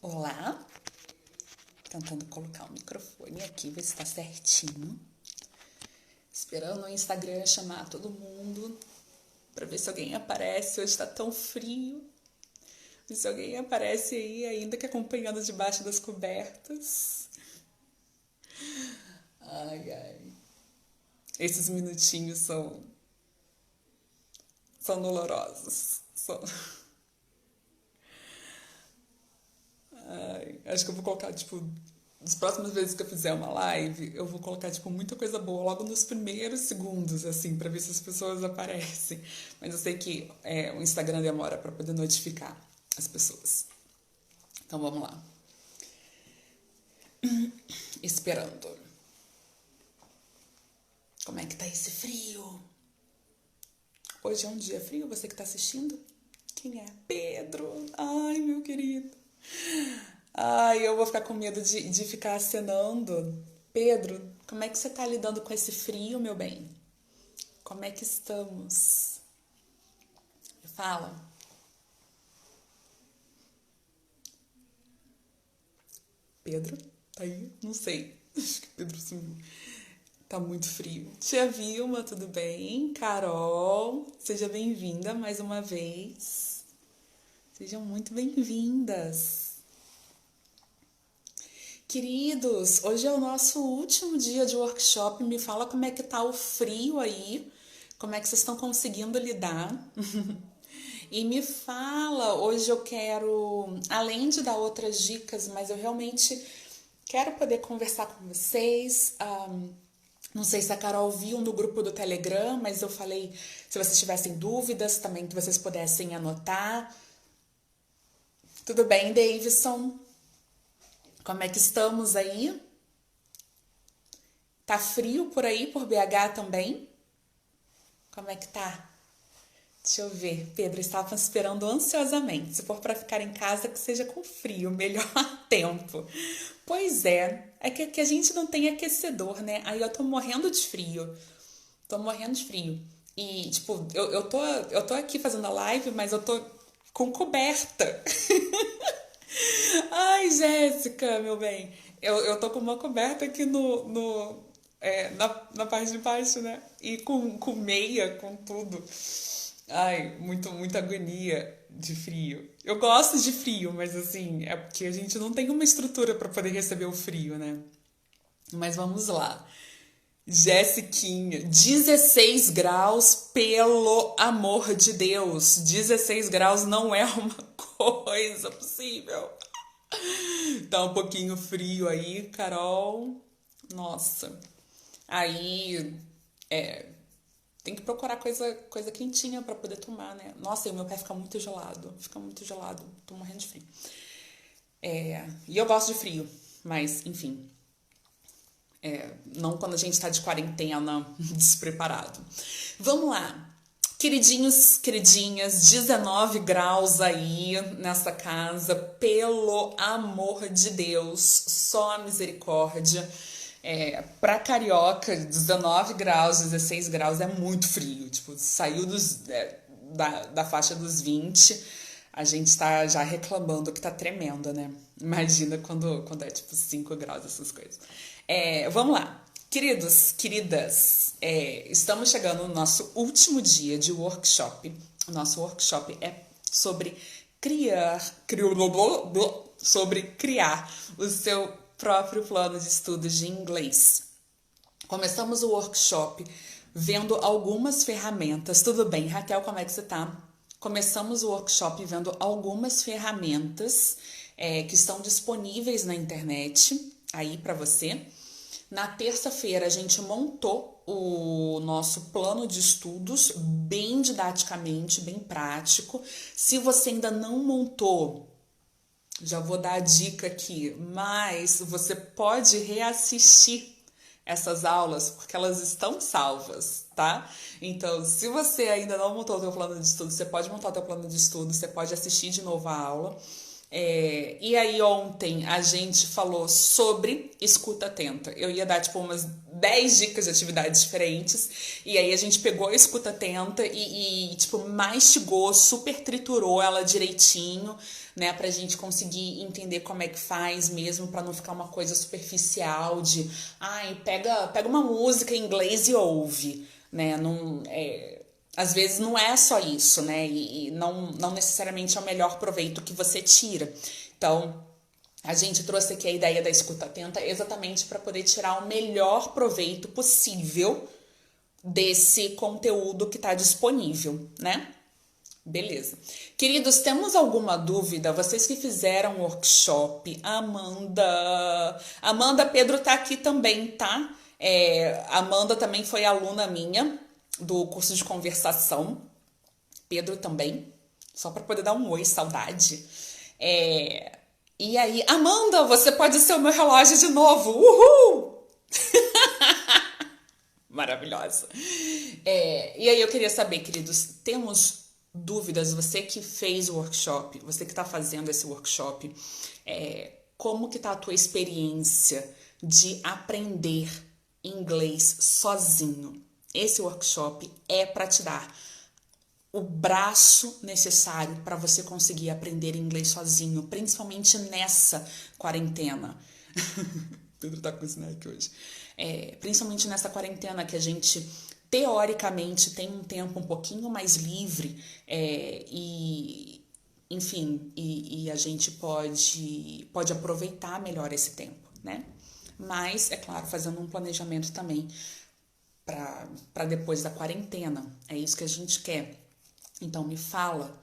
Olá, tentando colocar o microfone aqui, ver se tá certinho. Esperando o Instagram chamar todo mundo pra ver se alguém aparece. Hoje tá tão frio. Ver se alguém aparece aí, ainda que acompanhando debaixo das cobertas. Ai, ai. Esses minutinhos são dolorosos. Ai, acho que eu vou colocar, as próximas vezes que eu fizer uma live, eu vou colocar, muita coisa boa logo nos primeiros segundos, assim, pra ver se as pessoas aparecem. Mas eu sei que o Instagram demora pra poder notificar as pessoas. Então vamos lá. Esperando. Como é que tá esse frio? Hoje é um dia frio, você que tá assistindo? Quem é? Pedro. Ai, meu querido. Ai, eu vou ficar com medo de ficar acenando. Pedro, como é que você tá lidando com esse frio, meu bem? Como é que estamos? Fala. Pedro, tá aí? Não sei. Acho que Pedro sumiu. Tá muito frio. Tia Vilma, tudo bem? Carol, seja bem-vinda mais uma vez. Sejam muito bem-vindas. Queridos, hoje é o nosso último dia de workshop. Me fala como é que tá o frio aí, como é que vocês estão conseguindo lidar. E me fala, hoje eu quero, além de dar outras dicas, mas eu realmente quero poder conversar com vocês. Não sei se a Carol viu no grupo do Telegram, mas eu falei, se vocês tivessem dúvidas, também que vocês pudessem anotar. Tudo bem, Davidson? Como é que estamos aí? Tá frio por aí, por BH também? Como é que tá? Deixa eu ver. Pedro, estava esperando ansiosamente. Se for para ficar em casa, que seja com frio, melhor tempo. Pois é que aqui a gente não tem aquecedor, né? Aí eu tô morrendo de frio. Tô morrendo de frio. E, eu tô aqui fazendo a live, mas eu tô com coberta. Ai, Jéssica, meu bem. Eu tô com uma coberta aqui na parte de baixo, né? E com meia, com tudo. Ai, muita agonia de frio. Eu gosto de frio, mas assim, é porque a gente não tem uma estrutura para poder receber o frio, né? Mas vamos lá. Jessiquinha, 16 graus, pelo amor de Deus. 16 graus não é uma coisa possível. Tá um pouquinho frio aí, Carol. Nossa. Aí, tem que procurar coisa quentinha pra poder tomar, né? Nossa, e o meu pé fica muito gelado. Fica muito gelado. Tô morrendo de frio. E eu gosto de frio, mas, enfim. Não quando a gente tá de quarentena despreparado. Vamos lá. Queridinhos, queridinhas, 19 graus aí nessa casa, pelo amor de Deus, só a misericórdia. Pra carioca, 19 graus, 16 graus é muito frio. Saiu da faixa dos 20, a gente tá já reclamando que tá tremendo, né? Imagina quando é 5 graus, essas coisas. Vamos lá. Queridos, queridas, estamos chegando no nosso último dia de workshop. O nosso workshop é sobre criar o seu próprio plano de estudos de inglês. Começamos o workshop vendo algumas ferramentas. Tudo bem, Raquel, como é que você tá? Começamos o workshop vendo algumas ferramentas que estão disponíveis na internet aí para você. Na terça-feira a gente montou o nosso plano de estudos bem didaticamente, bem prático. Se você ainda não montou, já vou dar a dica aqui, mas você pode reassistir essas aulas porque elas estão salvas, tá? Então, se você ainda não montou o seu plano de estudo, você pode montar o seu plano de estudo, você pode assistir de novo a aula. E aí ontem a gente falou sobre escuta atenta. Eu ia dar tipo umas 10 dicas de atividades diferentes. E aí a gente pegou a escuta atenta tipo, mastigou, super triturou ela direitinho, né? Pra gente conseguir entender como é que faz mesmo, pra não ficar uma coisa superficial de pega uma música em inglês e ouve, né? Não, às vezes não é só isso, né? E não necessariamente é o melhor proveito que você tira. Então, a gente trouxe aqui a ideia da escuta atenta exatamente para poder tirar o melhor proveito possível desse conteúdo que está disponível, né? Beleza. Queridos, temos alguma dúvida? Vocês que fizeram o workshop, Amanda, Pedro tá aqui também, tá? Amanda também foi aluna minha do curso de conversação. Pedro também, só para poder dar um oi, saudade. E aí, Amanda, você pode ser o meu relógio de novo. Uhul! Maravilhosa. E aí eu queria saber, queridos, temos dúvidas? Você que fez o workshop, você que está fazendo esse workshop, como que tá a tua experiência de aprender inglês sozinho? Esse workshop é para te dar o braço necessário para você conseguir aprender inglês sozinho, principalmente nessa quarentena. Pedro tá com snack hoje. Principalmente nessa quarentena que a gente, teoricamente, tem um tempo um pouquinho mais livre enfim, a gente pode aproveitar melhor esse tempo, né? Mas, é claro, fazendo um planejamento também para depois da quarentena. É isso que a gente quer. Então me fala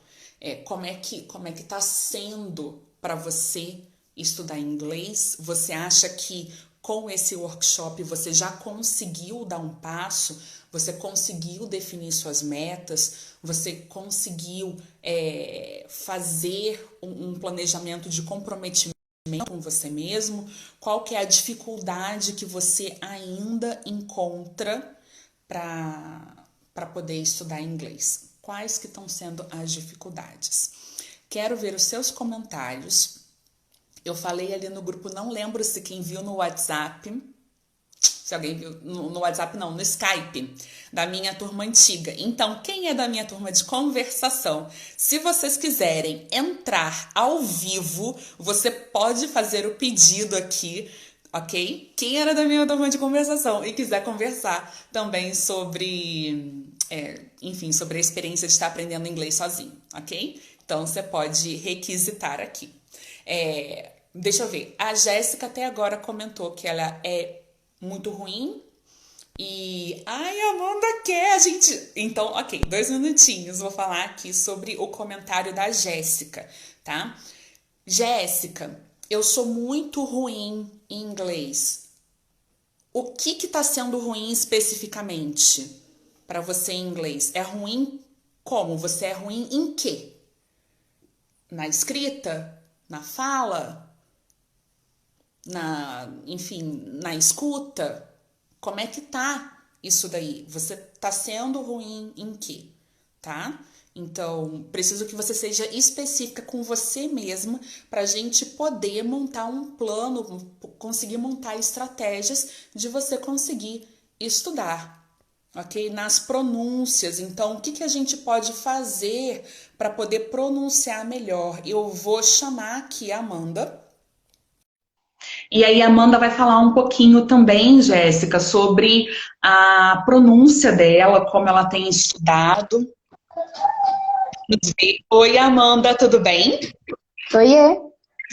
como é que tá sendo para você estudar inglês. Você acha que com esse workshop você já conseguiu dar um passo? Você conseguiu definir suas metas? Você conseguiu fazer um planejamento de comprometimento com você mesmo? Qual que é a dificuldade que você ainda encontra para poder estudar inglês? Quais que estão sendo as dificuldades? Quero ver os seus comentários. Eu falei ali no grupo, não lembro se quem viu no WhatsApp, se alguém viu no WhatsApp, não, no Skype, da minha turma antiga. Então, quem é da minha turma de conversação, se vocês quiserem entrar ao vivo, você pode fazer o pedido aqui, ok? Quem era da minha turma de conversação e quiser conversar também sobre, enfim, sobre a experiência de estar aprendendo inglês sozinho, ok? Então, você pode requisitar aqui. Deixa eu ver. A Jéssica até agora comentou que ela é muito ruim. Ai, Amanda quer, a gente... Então, ok, 2 minutinhos. Vou falar aqui sobre o comentário da Jéssica, tá? Jéssica, eu sou muito ruim em inglês. O que tá sendo ruim especificamente para você em inglês? É ruim como? Você é ruim em quê? Na escrita? Na fala? Enfim, na escuta? Como é que tá isso daí? Você tá sendo ruim em quê? Tá? Então, preciso que você seja específica com você mesma pra gente poder montar um plano, conseguir montar estratégias de você conseguir estudar, ok? Nas pronúncias. Então, o que a gente pode fazer para poder pronunciar melhor? Eu vou chamar aqui a Amanda. E aí a Amanda vai falar um pouquinho também, Jéssica, sobre a pronúncia dela, como ela tem estudado. Oi, Amanda, tudo bem? Oiê,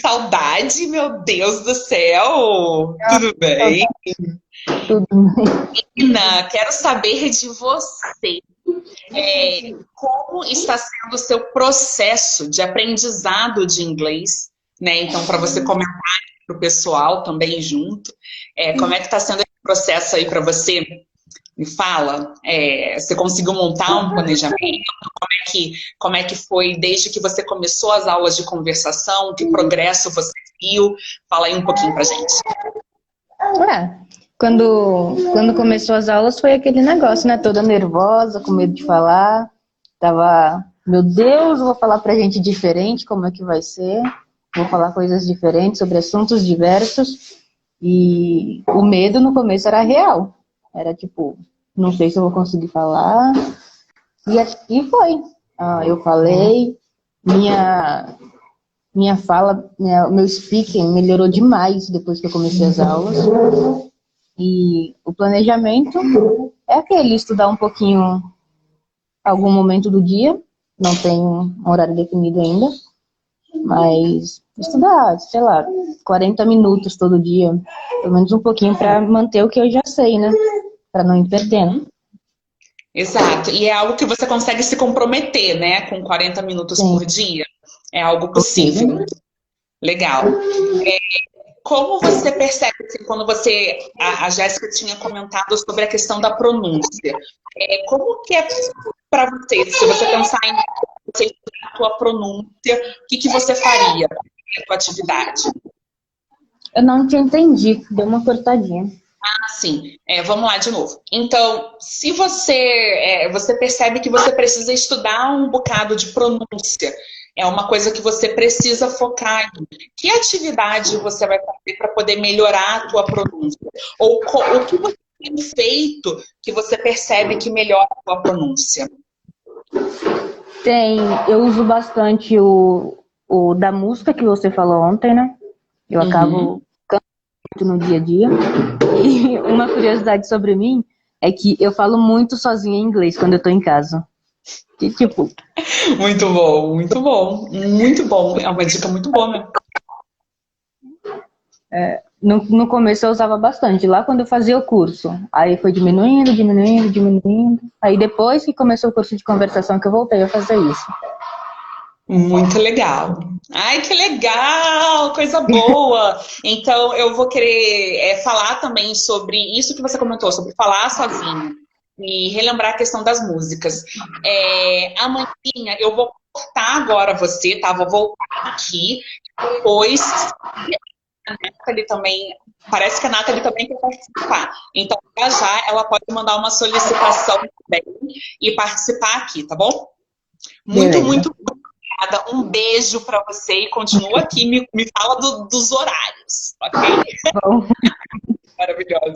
Saudade, meu Deus do céu! Tudo bem? tudo. Menina, quero saber de você. Como está sendo o seu processo de aprendizado de inglês, né? Então, para você comentar para o pessoal também junto, como é que está sendo esse processo aí para você? Me fala, você conseguiu montar um planejamento? Como é que foi desde que você começou as aulas de conversação? Que progresso você viu? Fala aí um pouquinho pra gente. Ué, quando começou as aulas foi aquele negócio, né? Toda nervosa, com medo de falar. Tava, meu Deus, vou falar pra gente diferente, como é que vai ser? vou falar coisas diferentes sobre assuntos diversos. E o medo no começo era real. Era tipo, não sei se eu vou conseguir falar. E foi. Eu falei, minha fala, meu speaking melhorou demais depois que eu comecei as aulas. E o planejamento é aquele, estudar um pouquinho algum momento do dia. Não tenho um horário definido ainda. Mas estudar, sei lá, 40 minutos todo dia. Pelo menos um pouquinho para manter o que eu já sei, né? Para não ir perdendo. Exato. E é algo que você consegue se comprometer, né? Com 40 minutos Sim. por dia. É algo possível. Legal. Como você percebe, assim, quando a Jéssica tinha comentado sobre a questão da pronúncia, como que é para você, se você pensar em você estudar a tua pronúncia, o que você faria na tua atividade? Eu não te entendi, deu uma cortadinha. Sim, vamos lá de novo. Então, se você percebe que você precisa estudar um bocado de pronúncia, é uma coisa que você precisa focar em. Que atividade você vai fazer para poder melhorar a tua pronúncia? Ou o que você tem feito que você percebe que melhora a tua pronúncia? Eu uso bastante o da música que você falou ontem, né? Eu acabo cantando muito no dia a dia. E uma curiosidade sobre mim é que eu falo muito sozinha em inglês quando eu tô em casa. Que tipo... Muito bom, muito bom. Muito bom. É uma dica muito boa mesmo. No começo eu usava bastante, lá quando eu fazia o curso. Aí foi diminuindo. Aí depois que começou o curso de conversação que eu voltei a fazer isso. Muito legal. Ai, que legal! Coisa boa! Então, eu vou querer falar também sobre isso que você comentou, sobre falar sozinho e relembrar a questão das músicas. Amandinha, eu vou cortar agora você, tá? Vou voltar aqui. Depois, a Nathalie também, parece que a Nathalie também quer participar. Então, já ela pode mandar uma solicitação também e participar aqui, tá bom? Muito, Beleza. muito obrigada. Um beijo para você e continua aqui, me fala dos horários, ok? Bom. Maravilhosa.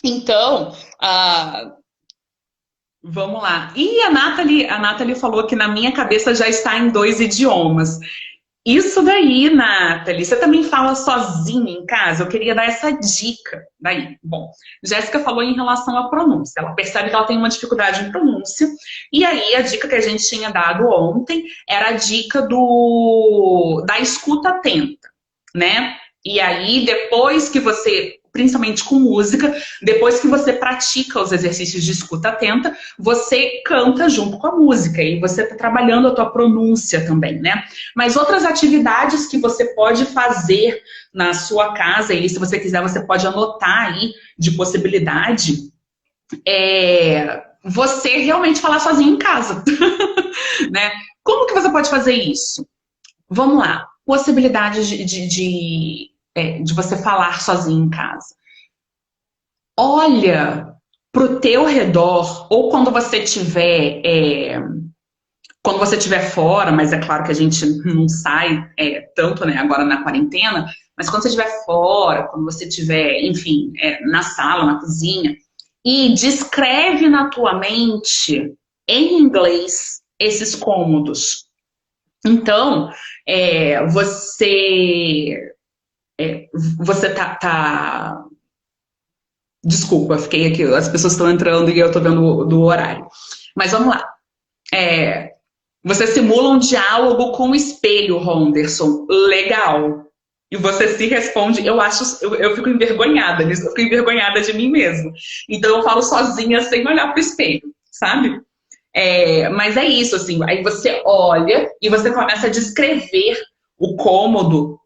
Então, vamos lá. E a Nathalie falou que na minha cabeça já está em 2 idiomas. Isso daí, Nathalie, você também fala sozinha em casa? Eu queria dar essa dica daí. Bom, Jéssica falou em relação à pronúncia. Ela percebe que ela tem uma dificuldade em pronúncia. E aí, a dica que a gente tinha dado ontem era a dica da escuta atenta, né? E aí, depois que você, principalmente com música, depois que você pratica os exercícios de escuta atenta, você canta junto com a música e você está trabalhando a tua pronúncia também, né? Mas outras atividades que você pode fazer na sua casa, e se você quiser, você pode anotar aí de possibilidade, você realmente falar sozinho em casa, né? Como que você pode fazer isso? Vamos lá, possibilidades de você falar sozinho em casa. Olha pro teu redor, ou quando você estiver fora, mas é claro que a gente não sai tanto, né, agora na quarentena, mas quando você estiver fora, quando você estiver, enfim, na sala, na cozinha, e descreve na tua mente, em inglês, esses cômodos. Então, você tá... Desculpa, fiquei aqui, as pessoas estão entrando e eu tô vendo do horário. Mas vamos lá. Você simula um diálogo com o espelho, Ronderson. Legal. E você se responde, eu fico envergonhada nisso, eu fico envergonhada de mim mesma. Então eu falo sozinha sem olhar pro espelho, sabe? Mas é isso, assim, aí você olha e você começa a descrever o cômodo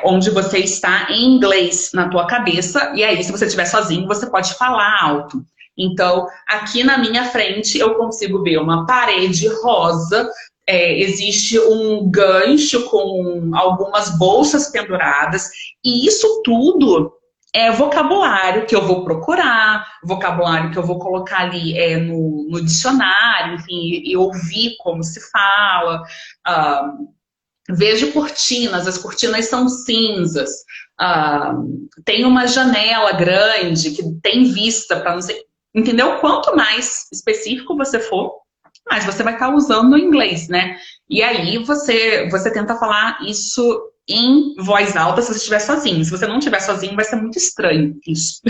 onde você está em inglês na tua cabeça, e aí se você estiver sozinho, você pode falar alto. Então, aqui na minha frente eu consigo ver uma parede rosa, existe um gancho com algumas bolsas penduradas, e isso tudo é vocabulário que eu vou procurar, vocabulário que eu vou colocar ali no dicionário, enfim, e ouvir como se fala. Ah, vejo cortinas, as cortinas são cinzas. Ah, tem uma janela grande que tem vista para não sei. Entendeu? Quanto mais específico você for, mais você vai estar usando o inglês, né? E aí você tenta falar isso em voz alta se você estiver sozinho. Se você não estiver sozinho, vai ser muito estranho isso.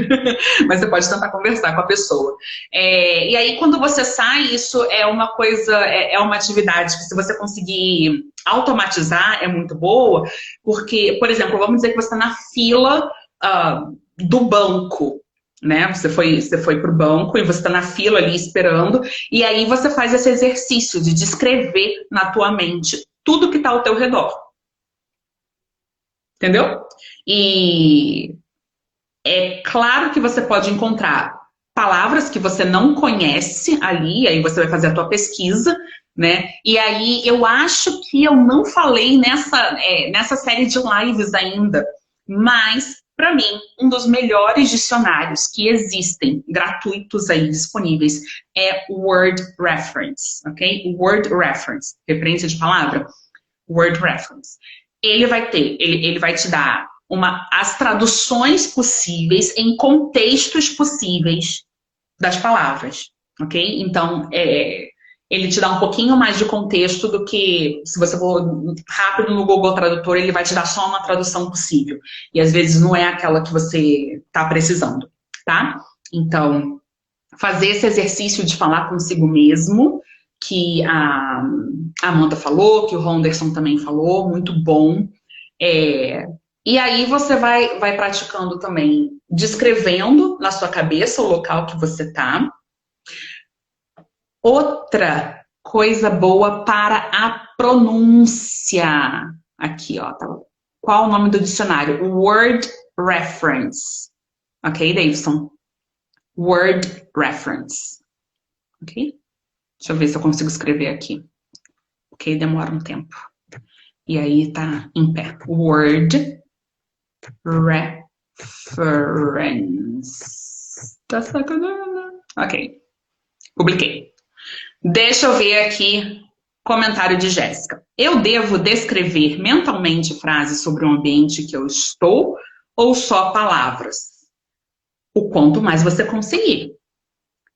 Mas você pode tentar conversar com a pessoa. E aí, quando você sai, isso é uma coisa, é uma atividade que, se você conseguir automatizar, é muito boa, porque, por exemplo, vamos dizer que você está na fila do banco, né? Você foi para o banco e você está na fila ali esperando, e aí você faz esse exercício de descrever na tua mente tudo que está ao teu redor. Entendeu? E é claro que você pode encontrar palavras que você não conhece ali, aí você vai fazer a tua pesquisa, né? E aí eu acho que eu não falei nessa série de lives ainda, mas para mim, um dos melhores dicionários que existem, gratuitos aí, disponíveis, é Word Reference, ok? Word Reference, referência de palavra? Word Reference. Ele vai te dar as traduções possíveis em contextos possíveis das palavras, ok? Então, ele te dá um pouquinho mais de contexto do que, se você for rápido no Google Tradutor, ele vai te dar só uma tradução possível. E às vezes não é aquela que você está precisando, tá? Então, fazer esse exercício de falar consigo mesmo, que a Amanda falou, que o Ronderson também falou, muito bom. E aí você vai praticando também, descrevendo na sua cabeça o local que você está. Outra coisa boa para a pronúncia. Aqui, ó. Tá. Qual o nome do dicionário? Word Reference. Ok, Davidson? Word Reference. Ok? Deixa eu ver se eu consigo escrever aqui. Ok, demora um tempo. E aí tá em pé. Word Reference. Tá sacanagem? Ok. Publiquei. Deixa eu ver aqui. Comentário de Jéssica. Eu devo descrever mentalmente frases sobre o ambiente que eu estou ou só palavras? O quanto mais você conseguir.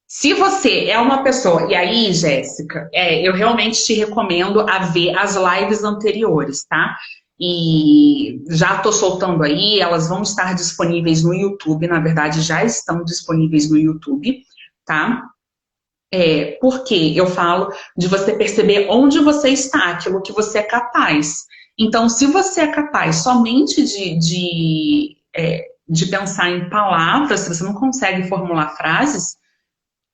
Se você é uma pessoa... E aí, Jéssica, eu realmente te recomendo a ver as lives anteriores, tá? E já estou soltando aí, elas vão estar disponíveis no YouTube, na verdade já estão disponíveis no YouTube, tá? Porque eu falo de você perceber onde você está, aquilo que você é capaz. Então, se você é capaz somente de pensar em palavras, se você não consegue formular frases,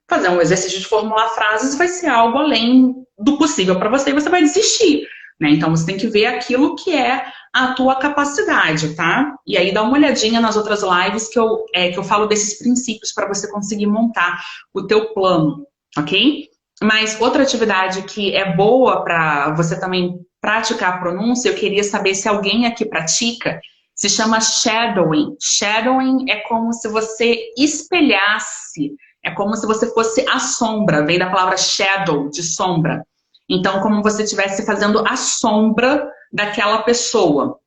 fazer um exercício de formular frases vai ser algo além do possível para você e você vai desistir, né? Então, você tem que ver aquilo que é a tua capacidade, tá? E aí dá uma olhadinha nas outras lives que eu falo desses princípios para você conseguir montar o teu plano, ok? Mas outra atividade que é boa para você também praticar a pronúncia, eu queria saber se alguém aqui pratica, se chama shadowing. Shadowing é como se você espelhasse. É como se você fosse a sombra, vem da palavra shadow, de sombra. Então, como você estivesse fazendo a sombra daquela pessoa.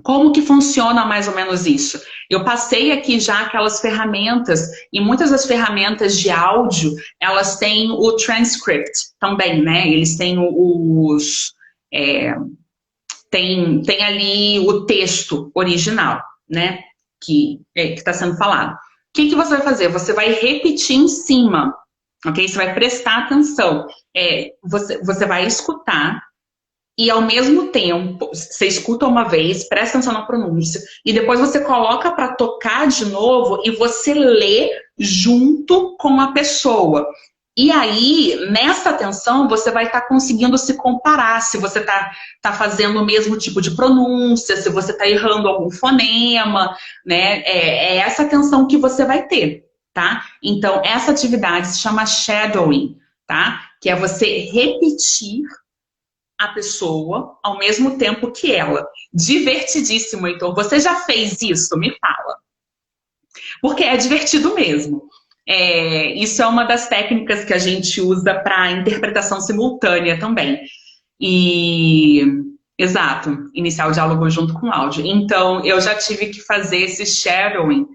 Como que funciona mais ou menos isso? Eu passei aqui já aquelas ferramentas, e muitas das ferramentas de áudio, elas têm o transcript também, né? Eles têm tem ali o texto original, né? Que está sendo falado. O que você vai fazer? Você vai repetir em cima, ok? Você vai prestar atenção. Você vai escutar e, ao mesmo tempo, você escuta uma vez, presta atenção na pronúncia, e depois você coloca para tocar de novo e você lê junto com a pessoa. E aí, nessa atenção, você vai estar conseguindo se comparar, se você tá fazendo o mesmo tipo de pronúncia, se você está errando algum fonema, né? É essa atenção que você vai ter, tá? Então, essa atividade se chama shadowing, tá? Que é você repetir a pessoa ao mesmo tempo que ela. Divertidíssimo, Heitor. Você já fez isso? Me fala. Porque é divertido mesmo. Isso é uma das técnicas que a gente usa para interpretação simultânea também. Exato, iniciar o diálogo junto com o áudio. Então, eu já tive que fazer esse shadowing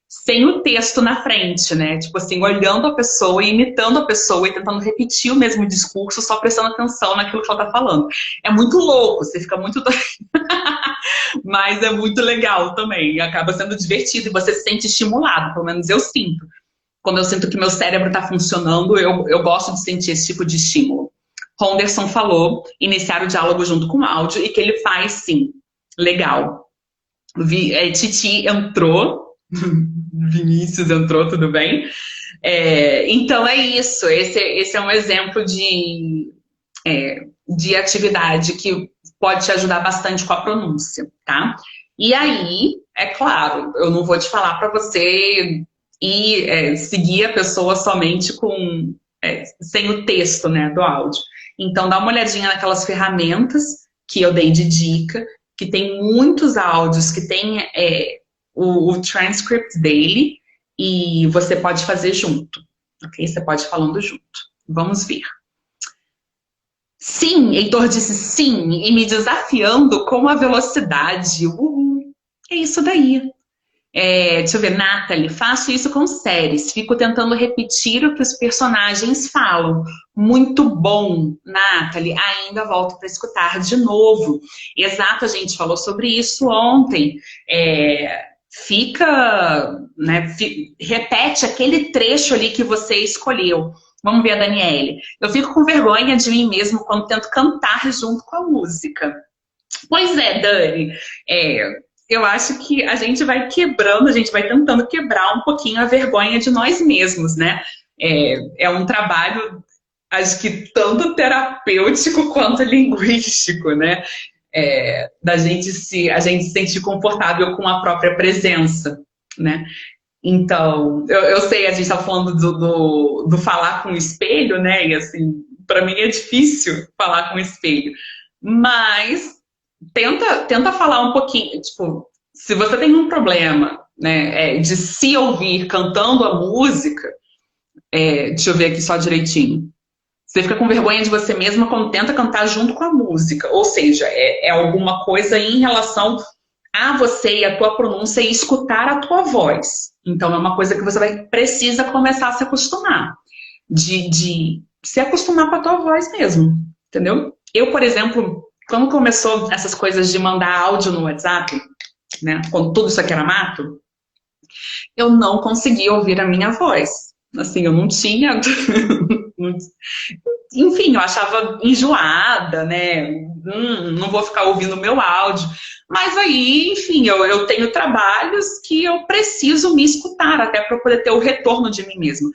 sem o texto na frente, né? Tipo assim, olhando a pessoa, imitando a pessoa e tentando repetir o mesmo discurso, só prestando atenção naquilo que ela tá falando. É muito louco, você fica muito doido. Mas é muito legal também. Acaba sendo divertido e você se sente estimulado, pelo menos eu sinto. Quando eu sinto que meu cérebro tá funcionando, eu gosto de sentir esse tipo de estímulo. Honderson falou, iniciar o diálogo junto com o áudio, e que ele faz sim. Legal. Titi entrou, Vinícius entrou, tudo bem? Então é isso, esse é um exemplo de atividade que pode te ajudar bastante com a pronúncia, tá? E aí, é claro, eu não vou te falar para você ir seguir a pessoa somente sem o texto, né, do áudio. Então, dá uma olhadinha naquelas ferramentas que eu dei de dica, que tem muitos áudios, que tem o transcript dele, e você pode fazer junto, ok? Você pode ir falando junto. Vamos ver. Sim, Heitor disse sim, e me desafiando com a velocidade. É isso daí. Deixa eu ver, Nathalie, faço isso com séries, fico tentando repetir o que os personagens falam. Muito bom, Nathalie, ainda volto para escutar de novo. Exato, a gente falou sobre isso ontem. Repete aquele trecho ali que você escolheu. Vamos ver a Daniele. Eu fico com vergonha de mim mesmo quando tento cantar junto com a música. Pois é, Dani, eu acho que a gente vai quebrando, a gente vai tentando quebrar um pouquinho a vergonha de nós mesmos, né? É um trabalho, acho que tanto terapêutico quanto linguístico, né? A gente se sentir confortável com a própria presença, né? Então, eu sei, a gente está falando do falar com o espelho, né? E assim, para mim é difícil falar com o espelho, mas tenta falar um pouquinho, tipo, se você tem um problema, né, de se ouvir cantando a música, deixa eu ver aqui só direitinho. Você fica com vergonha de você mesma quando tenta cantar junto com a música, ou seja, é alguma coisa em relação a você e a tua pronúncia e escutar a tua voz. Então é uma coisa que você precisa começar a se acostumar, de se acostumar com a tua voz mesmo, entendeu? Eu, por exemplo, quando começou essas coisas de mandar áudio no WhatsApp, né, quando tudo isso aqui era mato, eu não conseguia ouvir a minha voz. Assim, eu não tinha... Enfim, eu achava enjoada, né? Não vou ficar ouvindo o meu áudio. Mas aí, enfim, eu tenho trabalhos que eu preciso me escutar, até para poder ter o retorno de mim mesma.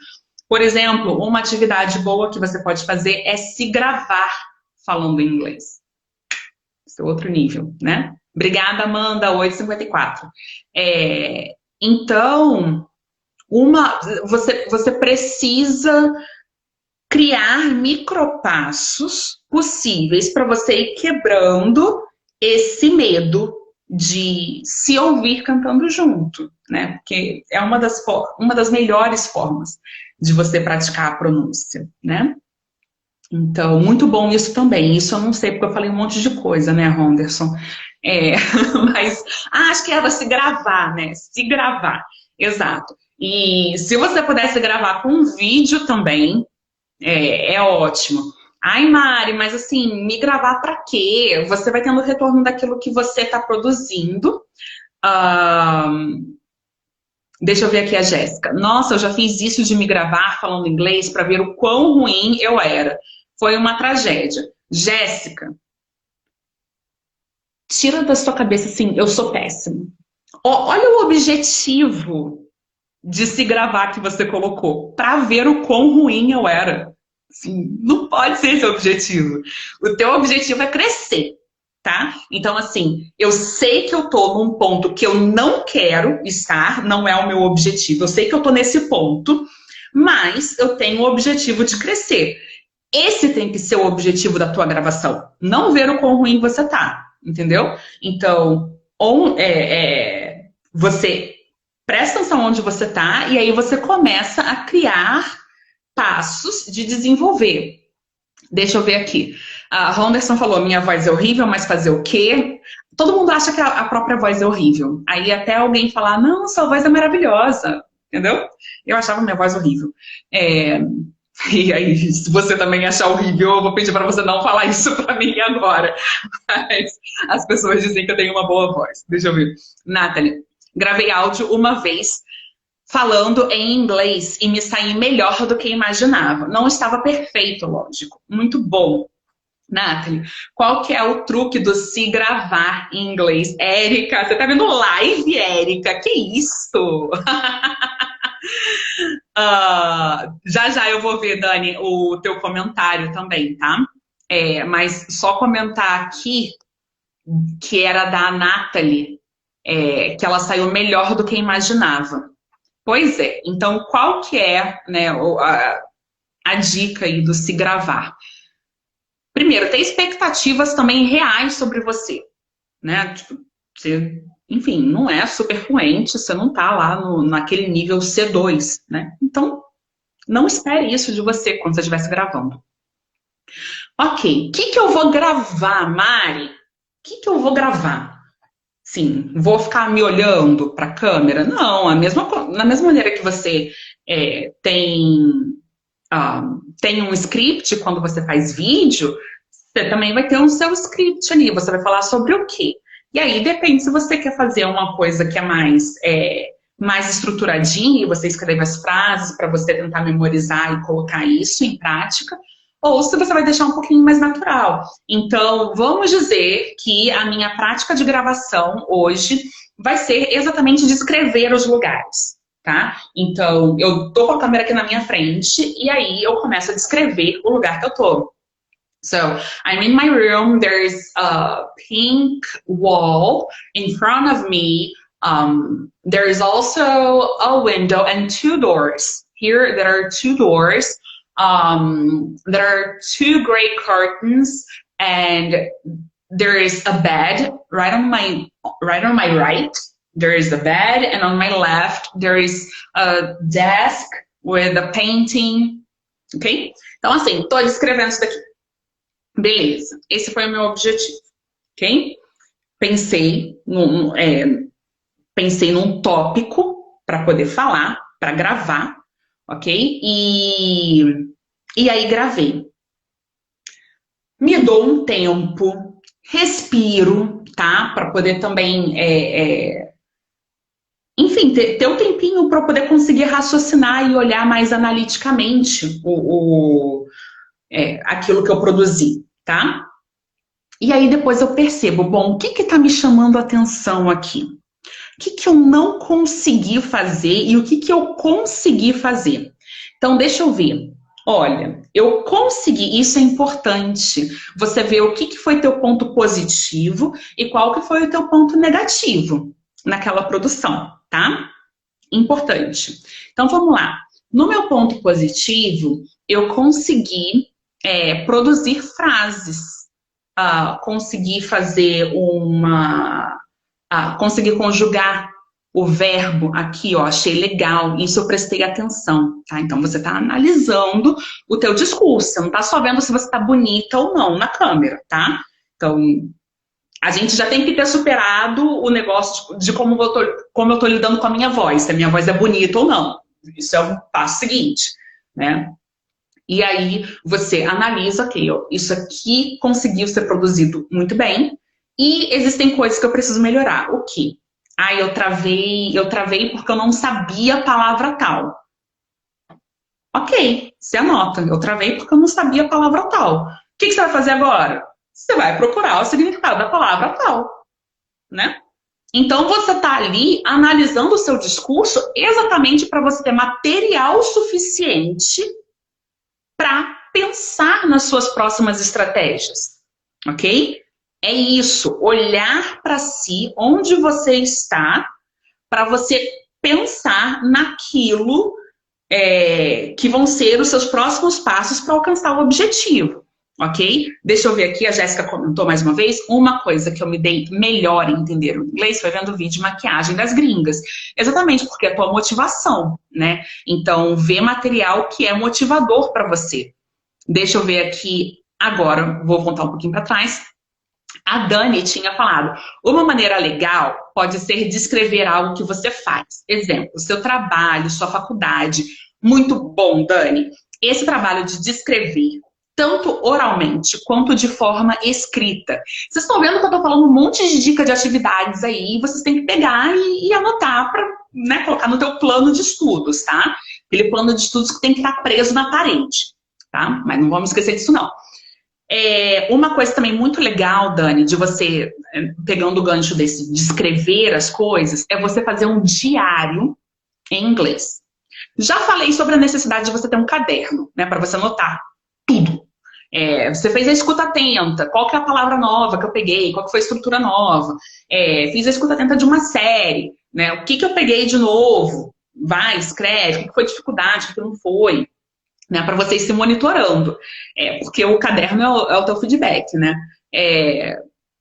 Por exemplo, uma atividade boa que você pode fazer é se gravar falando inglês. Esse é outro nível, né? Obrigada, Amanda, 8h54. Então, você precisa criar micropassos possíveis para você ir quebrando esse medo de se ouvir cantando junto, né? Porque é uma das melhores formas de você praticar a pronúncia, né? Então, muito bom isso também. Isso eu não sei, porque eu falei um monte de coisa, né, Honderson? Mas acho que era se gravar, né? Se gravar, exato. E se você pudesse gravar com um vídeo também, é ótimo. Ai, Mari, mas assim, me gravar pra quê? Você vai tendo retorno daquilo que você está produzindo. Deixa eu ver aqui a Jéssica. Nossa, eu já fiz isso de me gravar falando inglês para ver o quão ruim eu era. Foi uma tragédia. Jéssica, tira da sua cabeça assim, eu sou péssima. Olha o objetivo de se gravar que você colocou, para ver o quão ruim eu era. Assim, não pode ser esse o objetivo. O teu objetivo é crescer, tá? Então, assim, eu sei que eu tô num ponto que eu não quero estar, não é o meu objetivo. Eu sei que eu tô nesse ponto, mas eu tenho o objetivo de crescer. Esse tem que ser o objetivo da tua gravação. Não ver o quão ruim você tá, entendeu? Então, você presta atenção onde você está e aí você começa a criar passos de desenvolver. Deixa eu ver aqui. A Ronderson falou, minha voz é horrível, mas fazer o quê? Todo mundo acha que a própria voz é horrível. Aí até alguém falar, não, sua voz é maravilhosa. Entendeu? Eu achava minha voz horrível. E aí, se você também achar horrível, eu vou pedir para você não falar isso para mim agora. Mas as pessoas dizem que eu tenho uma boa voz. Deixa eu ver. Nathalie, gravei áudio uma vez falando em inglês e me saí melhor do que imaginava. Não estava perfeito, lógico. Muito bom. Nathalie, qual que é o truque do se gravar em inglês? Érica, você tá vendo live, Érica? Que isso? Já eu vou ver, Dani, o teu comentário também, tá? Mas só comentar aqui que era da Nathalie, que ela saiu melhor do que imaginava. Pois é, então qual que é, né, a dica aí do se gravar? Primeiro, ter expectativas também reais sobre você, né? Tipo, você, enfim, não é super fluente, você não tá lá naquele nível C2, né? Então, não espere isso de você quando você estivesse gravando. Ok, o que eu vou gravar, Mari? O que eu vou gravar? Sim, vou ficar me olhando para a câmera? Não, na mesma maneira que você tem um script quando você faz vídeo, você também vai ter um seu script ali, você vai falar sobre o quê? E aí depende se você quer fazer uma coisa que é mais estruturadinha, e você escreve as frases para você tentar memorizar e colocar isso em prática, ou se você vai deixar um pouquinho mais natural. Então, vamos dizer que a minha prática de gravação hoje vai ser exatamente descrever os lugares, tá? Então, eu tô com a câmera aqui na minha frente e aí eu começo a descrever o lugar que eu tô. So, I'm in my room, there's a pink wall in front of me. There's also a window and 2 doors. Here, there are 2 doors. There are 2 gray curtains, and there is a bed right on my right. There is a bed, and on my left there is a desk with a painting. Ok? Então, assim, tô descrevendo isso daqui. Beleza. Esse foi o meu objetivo. Ok? Pensei num tópico para poder falar, para gravar. Ok? E aí gravei. Me dou um tempo, respiro, tá? Para poder também, enfim, ter um tempinho para poder conseguir raciocinar e olhar mais analiticamente aquilo que eu produzi, tá? E aí depois eu percebo, bom, o que tá me chamando a atenção aqui? O que eu não consegui fazer e o que eu consegui fazer? Então, deixa eu ver. Olha, eu consegui, isso é importante. Você vê o que foi teu ponto positivo e qual que foi o teu ponto negativo naquela produção, tá? Importante. Então, vamos lá. No meu ponto positivo, eu consegui produzir frases. Consegui fazer consegui conjugar o verbo aqui, ó, achei legal, isso eu prestei atenção, tá? Então, você tá analisando o teu discurso, você não tá só vendo se você tá bonita ou não na câmera, tá? Então, a gente já tem que ter superado o negócio de como eu tô lidando com a minha voz, se a minha voz é bonita ou não. Isso é um passo seguinte, né? E aí, você analisa, ok, ó, isso aqui conseguiu ser produzido muito bem, e existem coisas que eu preciso melhorar. O quê? Eu travei porque eu não sabia a palavra tal. Ok, você anota. Eu travei porque eu não sabia a palavra tal. O que você vai fazer agora? Você vai procurar o significado da palavra tal, né? Então, você está ali analisando o seu discurso exatamente para você ter material suficiente para pensar nas suas próximas estratégias, ok? É isso, olhar para si, onde você está, para você pensar naquilo que vão ser os seus próximos passos para alcançar o objetivo. ok? Deixa eu ver aqui, a Jéssica comentou mais uma vez, uma coisa que eu me dei melhor em entender o inglês foi vendo o vídeo de maquiagem das gringas. Exatamente, porque é a tua motivação, né? Então, vê material que é motivador para você. Deixa eu ver aqui agora, vou voltar um pouquinho para trás. A Dani tinha falado, uma maneira legal pode ser descrever algo que você faz. Exemplo, seu trabalho, sua faculdade. Muito bom, Dani. Esse trabalho de descrever, tanto oralmente quanto de forma escrita. Vocês estão vendo que eu estou falando um monte de dica de atividades aí, e vocês têm que pegar e anotar para, né, colocar no teu plano de estudos, tá? Aquele plano de estudos que tem que estar preso na parede, tá? Mas não vamos esquecer disso, não. Uma coisa também muito legal, Dani, de você, pegando o gancho desse, de escrever as coisas, é você fazer um diário em inglês. Já falei sobre a necessidade de você ter um caderno, né, para você anotar tudo. Você fez a escuta atenta, qual que é a palavra nova que eu peguei, qual que foi a estrutura nova, fiz a escuta atenta de uma série, né, o que eu peguei de novo, vai, escreve, o que foi dificuldade, o que não foi, né, para vocês se monitorando, porque o caderno é o teu feedback, né,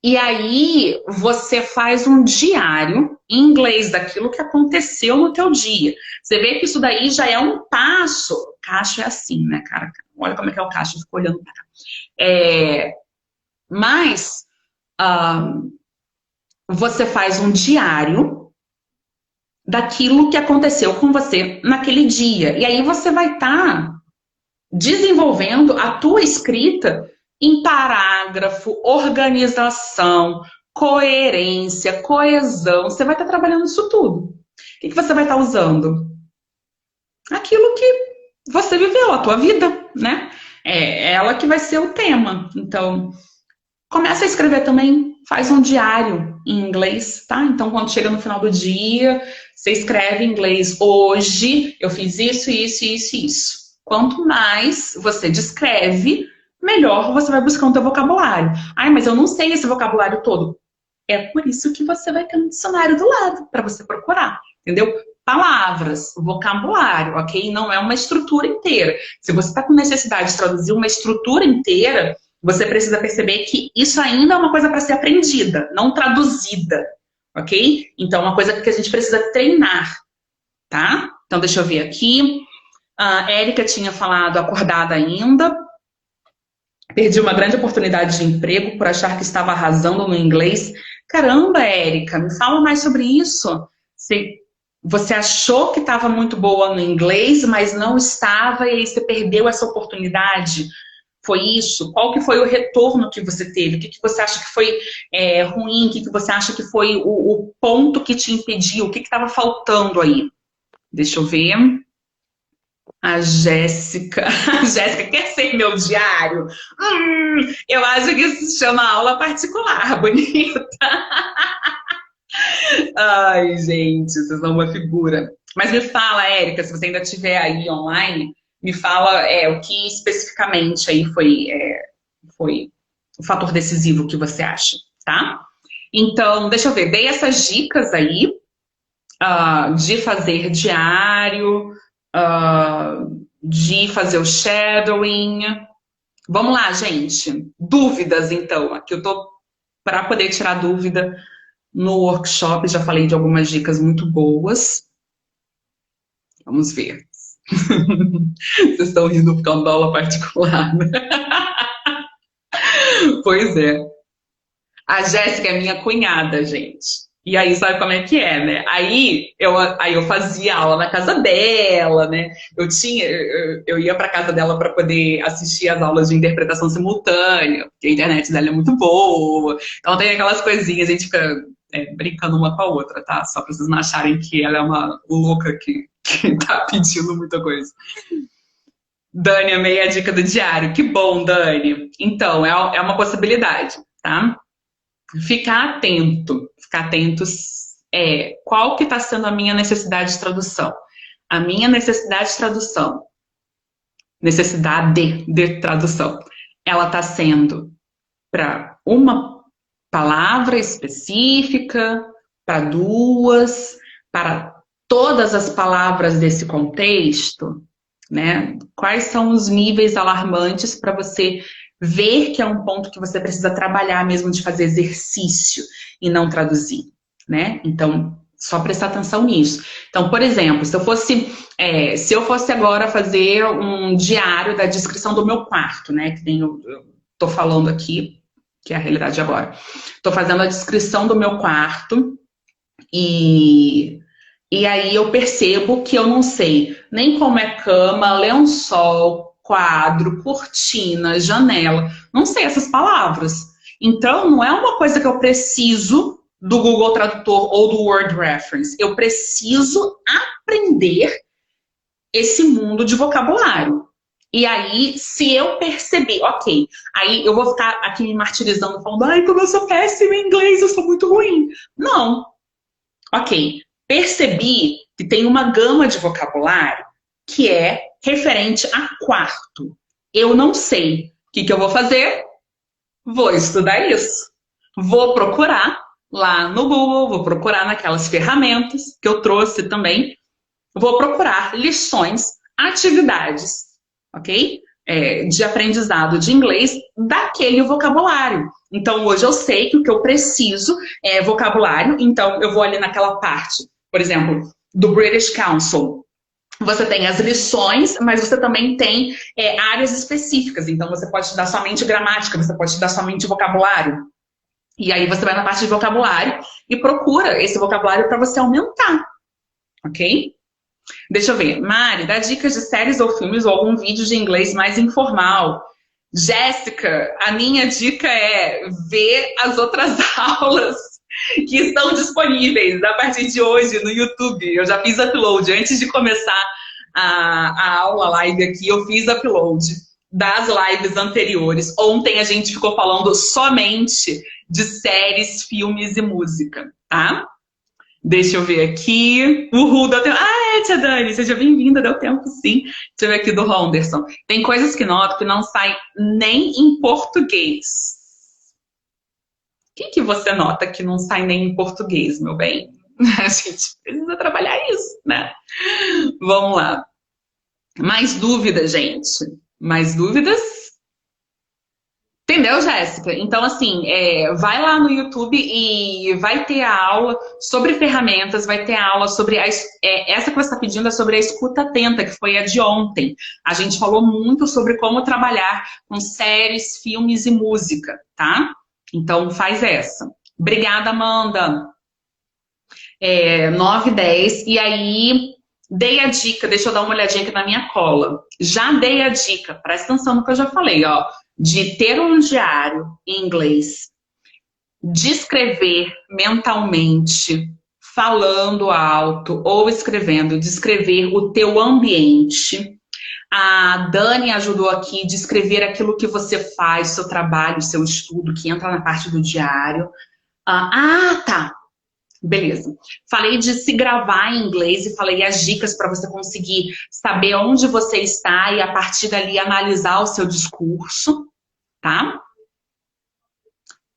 e aí você faz um diário em inglês daquilo que aconteceu no teu dia. Você vê que isso daí já é um passo. Cacho é assim, né, cara? Olha como é que é o cacho, eu fico olhando pra cá. Mas você faz um diário daquilo que aconteceu com você naquele dia. E aí você vai estar desenvolvendo a tua escrita em parágrafo, organização, coerência, coesão. Você vai estar trabalhando isso tudo. O que você vai estar usando? Aquilo que você viveu, a tua vida, né? É ela que vai ser o tema. Então, começa a escrever também, faz um diário em inglês, tá? Então, quando chega no final do dia, você escreve em inglês, hoje eu fiz isso, isso, isso, isso. Quanto mais você descreve, melhor você vai buscar o teu vocabulário. Ai, mas eu não sei esse vocabulário todo. É por isso que você vai ter um dicionário do lado, para você procurar, entendeu? Palavras, vocabulário, ok? Não é uma estrutura inteira. Se você está com necessidade de traduzir uma estrutura inteira, você precisa perceber que isso ainda é uma coisa para ser aprendida, não traduzida, ok? Então, é uma coisa que a gente precisa treinar, tá? Então, deixa eu ver aqui. A Érica tinha falado acordada ainda. Perdi uma grande oportunidade de emprego por achar que estava arrasando no inglês. Caramba, Érica, me fala mais sobre isso. Você achou que estava muito boa no inglês, mas não estava, e aí você perdeu essa oportunidade? Foi isso? Qual que foi o retorno que você teve? O que você acha que foi ruim? O que você acha que foi o ponto que te impediu? O que estava faltando aí? Deixa eu ver. A Jéssica quer ser meu diário? Eu acho que isso se chama aula particular, bonita. Ai, gente, vocês são uma figura. Mas me fala, Érica, se você ainda estiver aí online, me fala o que especificamente aí foi o fator decisivo que você acha, tá? Então, deixa eu ver, dei essas dicas aí de fazer diário, de fazer o shadowing. Vamos lá, gente. Dúvidas, então. Aqui eu tô para poder tirar dúvida no workshop. Já falei de algumas dicas muito boas. Vamos ver. Vocês estão rindo por causa da aula particular, né? Pois é. A Jéssica é minha cunhada, gente. E aí, sabe como é que é, né? Aí eu fazia aula na casa dela, né? Eu ia para casa dela para poder assistir as aulas de interpretação simultânea, porque a internet dela é muito boa. Então tem aquelas coisinhas, a gente fica brincando uma com a outra, tá? Só para vocês não acharem que ela é uma louca que tá pedindo muita coisa. Dani, amei a dica do diário. Que bom, Dani. Então, é uma possibilidade, tá? Ficar atento. Ficar atentos qual que está sendo a minha necessidade de tradução. A minha necessidade de tradução. Necessidade de tradução. Ela está sendo para uma palavra específica, para duas, para todas as palavras desse contexto, né? Quais são os níveis alarmantes para você ver que é um ponto que você precisa trabalhar mesmo, de fazer exercício e não traduzir, né? Então, só prestar atenção nisso. Então, por exemplo, se eu fosse agora fazer um diário da descrição do meu quarto, né? Que nem eu tô falando aqui, que é a realidade agora. Tô fazendo a descrição do meu quarto e aí eu percebo que eu não sei nem como é cama, lençol, quadro, cortina, janela. Não sei essas palavras. Então, não é uma coisa que eu preciso do Google Tradutor ou do Word Reference. Eu preciso aprender esse mundo de vocabulário. E aí, se eu perceber, ok, aí eu vou ficar aqui me martirizando, falando, ai, como eu sou péssima em inglês, eu sou muito ruim. Não. Ok, percebi que tem uma gama de vocabulário que é referente a quarto. Eu não sei. O que eu vou fazer? Vou estudar isso. Vou procurar lá no Google, vou procurar naquelas ferramentas que eu trouxe também. Vou procurar lições, atividades, ok? De aprendizado de inglês daquele vocabulário. Então, hoje eu sei que o que eu preciso é vocabulário, então eu vou ali naquela parte, por exemplo, do British Council. Você tem as lições, mas você também tem áreas específicas. Então, você pode estudar somente gramática, você pode estudar somente vocabulário. E aí você vai na parte de vocabulário e procura esse vocabulário para você aumentar, ok? Deixa eu ver. Mari, dá dicas de séries ou filmes ou algum vídeo de inglês mais informal. Jéssica, a minha dica é ver as outras aulas que estão disponíveis a partir de hoje no YouTube. Eu já fiz upload. Antes de começar a aula, a live aqui, eu fiz upload das lives anteriores. Ontem a gente ficou falando somente de séries, filmes e música, tá? Deixa eu ver aqui. Uhul, deu tempo. Ah, tia Dani, seja bem-vinda, deu tempo sim. Deixa eu ver aqui do Ronderson. Tem coisas que noto que não saem nem em português. O que você nota que não sai nem em português, meu bem? A gente precisa trabalhar isso, né? Vamos lá. Mais dúvidas, gente? Mais dúvidas? Entendeu, Jéssica? Então, assim, vai lá no YouTube e vai ter a aula sobre ferramentas, vai ter a aula sobre essa que você está pedindo é sobre a escuta atenta, que foi a de ontem. A gente falou muito sobre como trabalhar com séries, filmes e música, tá? Então, faz essa. Obrigada, Amanda. 9, 10. E aí, dei a dica, deixa eu dar uma olhadinha aqui na minha cola. Já dei a dica, presta atenção no que eu já falei, ó. De ter um diário em inglês, de escrever mentalmente, falando alto ou escrevendo, descrever o teu ambiente. A Dani ajudou aqui de escrever aquilo que você faz, seu trabalho, seu estudo, que entra na parte do diário. Tá. Beleza. Falei de se gravar em inglês e falei as dicas para você conseguir saber onde você está e a partir dali analisar o seu discurso, tá?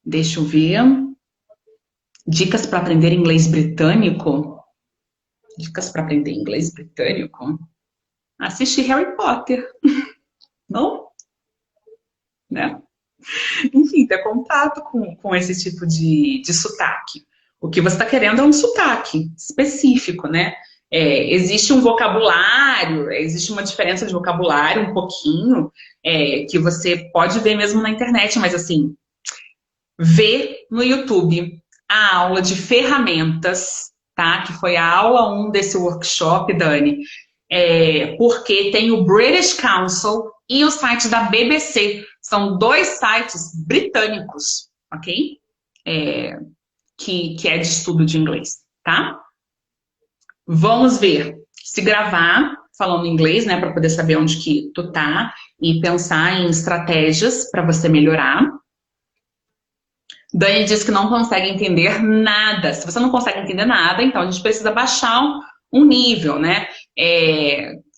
Deixa eu ver. Dicas para aprender inglês britânico? Dicas para aprender inglês britânico? Assistir Harry Potter. Não? Né? Enfim, ter contato com esse tipo de sotaque. O que você está querendo é um sotaque específico, né? Existe um vocabulário, existe uma diferença de vocabulário um pouquinho, que você pode ver mesmo na internet, mas assim, vê no YouTube a aula de ferramentas, tá? Que foi a aula 1 desse workshop, Dani, porque tem o British Council e o site da BBC. São 2 sites britânicos, ok? Que é de estudo de inglês, tá? Vamos ver. Se gravar falando inglês, né? Para poder saber onde que tu tá e pensar em estratégias para você melhorar. Dani diz que não consegue entender nada. Se você não consegue entender nada, então a gente precisa baixar um nível, né?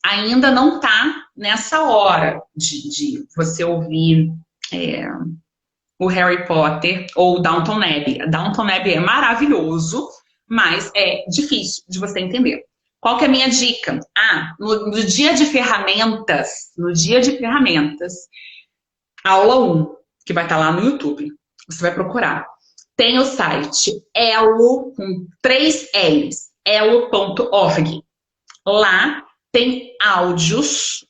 Ainda não tá nessa hora de você ouvir o Harry Potter ou o Downton Abbey. Downton Abbey é maravilhoso, mas é difícil de você entender. Qual que é a minha dica? No dia de ferramentas, Aula 1, que vai estar lá no YouTube. Você vai procurar. Tem o site elo, com 3 L's, elo.org. Lá tem áudios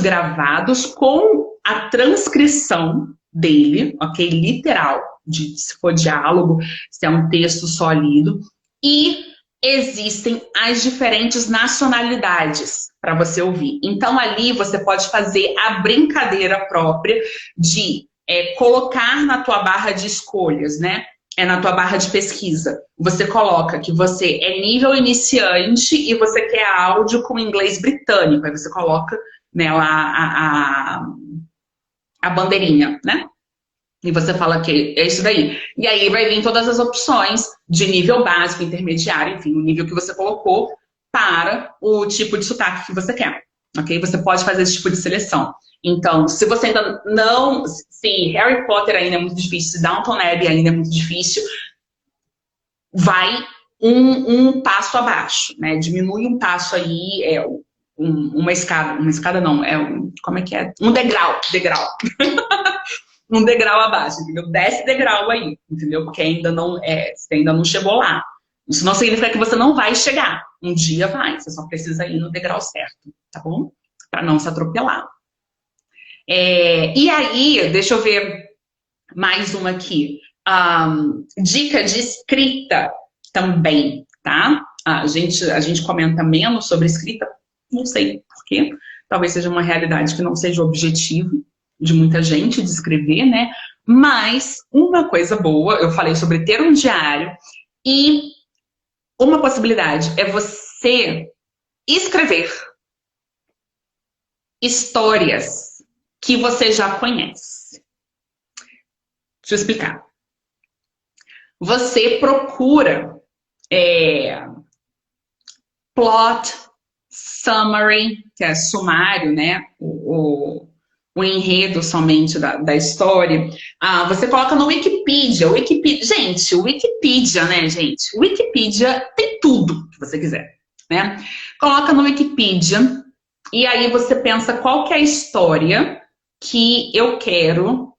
gravados com a transcrição dele, ok? Literal, se for diálogo, se é um texto só lido. E existem as diferentes nacionalidades para você ouvir. Então, ali você pode fazer a brincadeira própria de colocar na tua barra de escolhas, né? Na tua barra de pesquisa. Você coloca que você é nível iniciante e você quer áudio com inglês britânico. Aí você coloca, né, lá a bandeirinha, né? E você fala que é isso daí. E aí vai vir todas as opções de nível básico, intermediário, enfim, o nível que você colocou para o tipo de sotaque que você quer. Ok? Você pode fazer esse tipo de seleção. Então, se você ainda não... Se Harry Potter ainda é muito difícil, se Downton Abbey ainda é muito difícil, vai um passo abaixo, né? Diminui um passo aí, uma escada não, como é que é? Um degrau. Um degrau abaixo, entendeu? Desce degrau aí, entendeu? Porque você ainda não chegou lá. Isso não significa que você não vai chegar. Um dia vai, você só precisa ir no degrau certo, tá bom? Para não se atropelar. E aí, deixa eu ver mais uma aqui. Dica de escrita também, tá? A gente comenta menos sobre escrita, não sei por quê. Talvez seja uma realidade que não seja o objetivo de muita gente de escrever, né? Mas uma coisa boa, eu falei sobre ter um diário, e uma possibilidade é você escrever histórias que você já conhece. Deixa eu explicar. Você procura plot summary, que é sumário, né? O enredo somente da história. Você coloca no Wikipedia. Gente, o Wikipedia, né, gente? O Wikipedia tem tudo que você quiser, né? Coloca no Wikipedia e aí você pensa qual que é a história que eu quero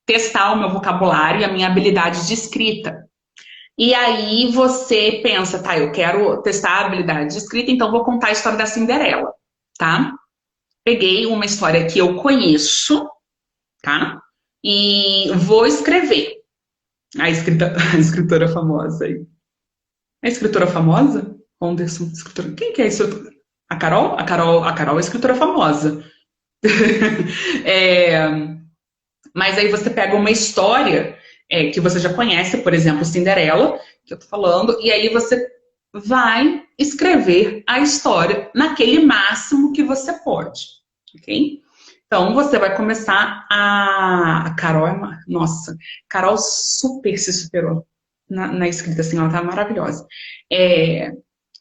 testar o meu vocabulário e a minha habilidade de escrita. E aí você pensa, tá, eu quero testar a habilidade de escrita, então vou contar a história da Cinderela, tá? Peguei uma história que eu conheço, tá? E vou escrever. A escritora famosa aí. A escritora famosa? Anderson, escritora. Quem que é isso? A Carol? A Carol é escritora famosa. Mas aí você pega uma história que você já conhece, por exemplo, Cinderela, que eu tô falando, e aí você vai escrever a história naquele máximo que você pode, ok? Então, você vai começar a Carol, nossa, Carol super se superou na escrita, assim, ela tá maravilhosa.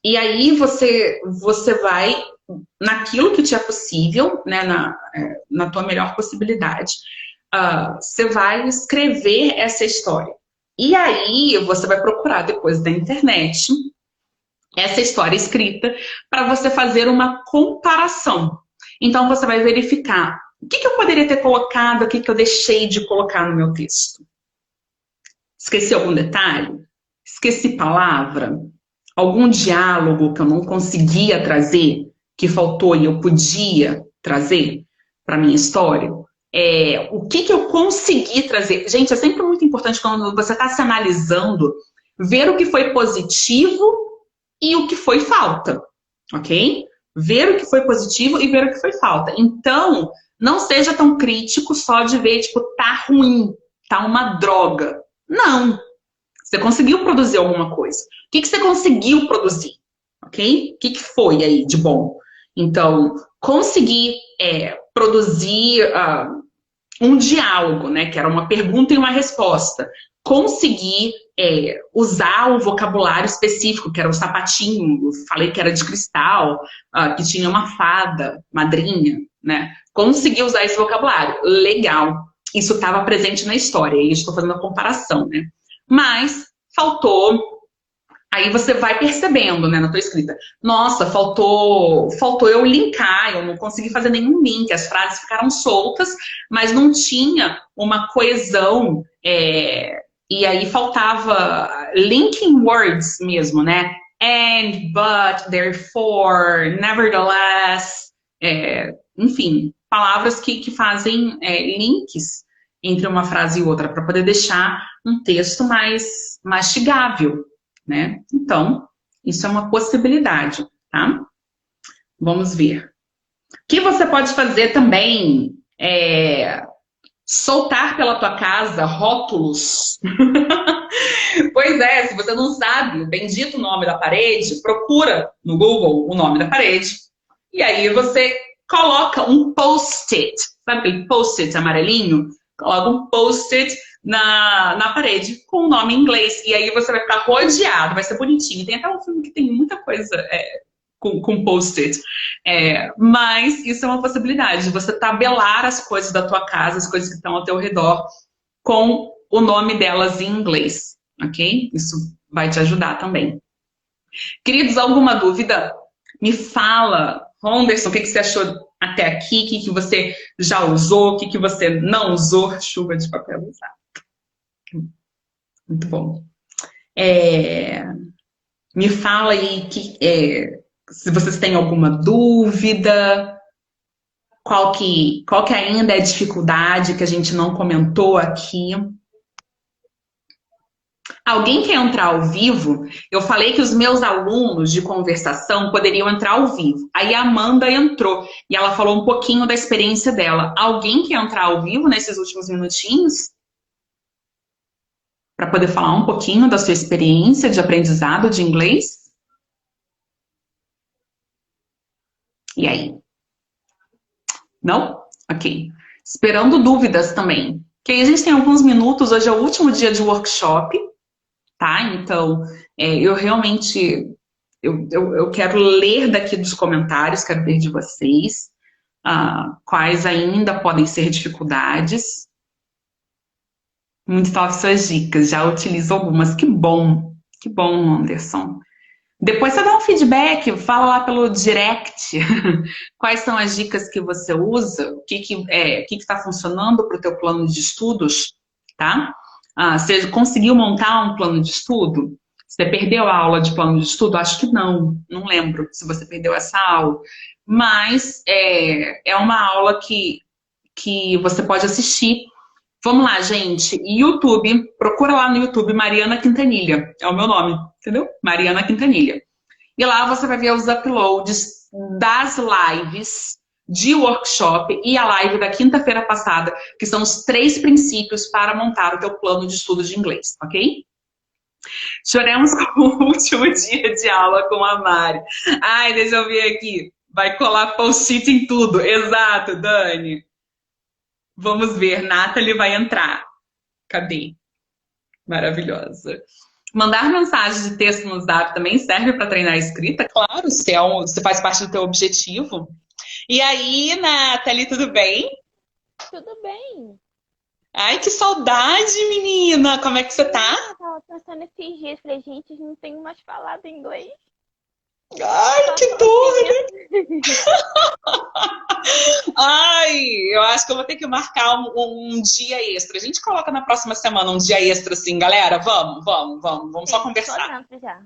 E aí você vai naquilo que te é possível, né, na tua melhor possibilidade, você vai escrever essa história. E aí você vai procurar depois da internet essa história escrita para você fazer uma comparação. Então você vai verificar o que eu poderia ter colocado, o que eu deixei de colocar no meu texto. Esqueci algum detalhe? Esqueci palavra? Algum diálogo que eu não conseguia trazer, que faltou e eu podia trazer para minha história? O que eu consegui trazer? Gente, é sempre muito importante quando você está se analisando, ver o que foi positivo e o que foi falta, ok? Ver o que foi positivo e ver o que foi falta. Então, não seja tão crítico só de ver, tipo, tá ruim, tá uma droga. Não. Você conseguiu produzir alguma coisa. O que você conseguiu produzir? Ok? O que foi aí de bom? Então, conseguir produzir um diálogo, né? Que era uma pergunta e uma resposta. Conseguir usar o vocabulário específico, que era o sapatinho, eu falei que era de cristal, que tinha uma fada, madrinha, né? Conseguir usar esse vocabulário. Legal. Isso estava presente na história, e estou fazendo a comparação, né? Mas faltou Aí você vai percebendo, né, na tua escrita. Nossa, faltou eu linkar, eu não consegui fazer nenhum link, as frases ficaram soltas, mas não tinha uma coesão, e aí faltava linking words mesmo, né? And, but, therefore, nevertheless, enfim, palavras que fazem links entre uma frase e outra, para poder deixar um texto mais mastigável, né? Então, isso é uma possibilidade, tá? Vamos ver. O que você pode fazer também é soltar pela tua casa rótulos. Pois é, se você não sabe o bendito nome da parede, procura no Google o nome da parede e aí você coloca um post-it, sabe aquele post-it amarelinho? Coloca um post-it na parede com o nome em inglês e aí você vai ficar rodeado, vai ser bonitinho. Tem até um filme que tem muita coisa com post-it. Mas isso é uma possibilidade, de você tabelar as coisas da tua casa, as coisas que estão ao teu redor, com o nome delas em inglês, ok? Isso vai te ajudar também. Queridos, alguma dúvida? Me fala, Ronderson, o que você achou até aqui? O que você já usou? O que você não usou? Chuva de papel usado. Muito bom. Me fala aí se vocês têm alguma dúvida, qual que ainda é a dificuldade que a gente não comentou aqui. Alguém quer entrar ao vivo? Eu falei que os meus alunos de conversação poderiam entrar ao vivo. Aí a Amanda entrou e ela falou um pouquinho da experiência dela. Alguém quer entrar ao vivo nesses últimos minutinhos? Para poder falar um pouquinho da sua experiência de aprendizado de inglês? E aí? Não? Ok. Esperando dúvidas também. Que aí a gente tem alguns minutos, hoje é o último dia de workshop, tá? Então, eu realmente eu quero ler daqui dos comentários, quero ver de vocês quais ainda podem ser dificuldades. Muito top suas dicas, já utilizo algumas. Que bom, Anderson. Depois você dá um feedback, fala lá pelo direct quais são as dicas que você usa, o que está funcionando para o teu plano de estudos, tá? Você conseguiu montar um plano de estudo? Você perdeu a aula de plano de estudo? Acho que não lembro se você perdeu essa aula. Mas é uma aula que você pode assistir. Vamos lá, gente. YouTube, procura lá no YouTube Mariana Quintanilha. É o meu nome, entendeu? Mariana Quintanilha. E lá você vai ver os uploads das lives de workshop e a live da quinta-feira passada, que são os 3 princípios para montar o teu plano de estudo de inglês, ok? Choremos com o último dia de aula com a Mari. Ai, deixa eu ver aqui. Vai colar post-it em tudo. Exato, Dani. Vamos ver, Nathalie vai entrar. Cadê? Maravilhosa. Mandar mensagem de texto no Zap também serve para treinar a escrita, claro, se faz parte do teu objetivo. E aí, Nathalie, tudo bem? Tudo bem. Ai, que saudade, menina! Como é que você tá? Eu tava pensando esses dias, falei, gente, não tenho mais falado inglês. Ai, que dor, né? Ai, eu acho que eu vou ter que marcar um dia extra. A gente coloca na próxima semana um dia extra, assim, galera. Vamos só conversar. Já.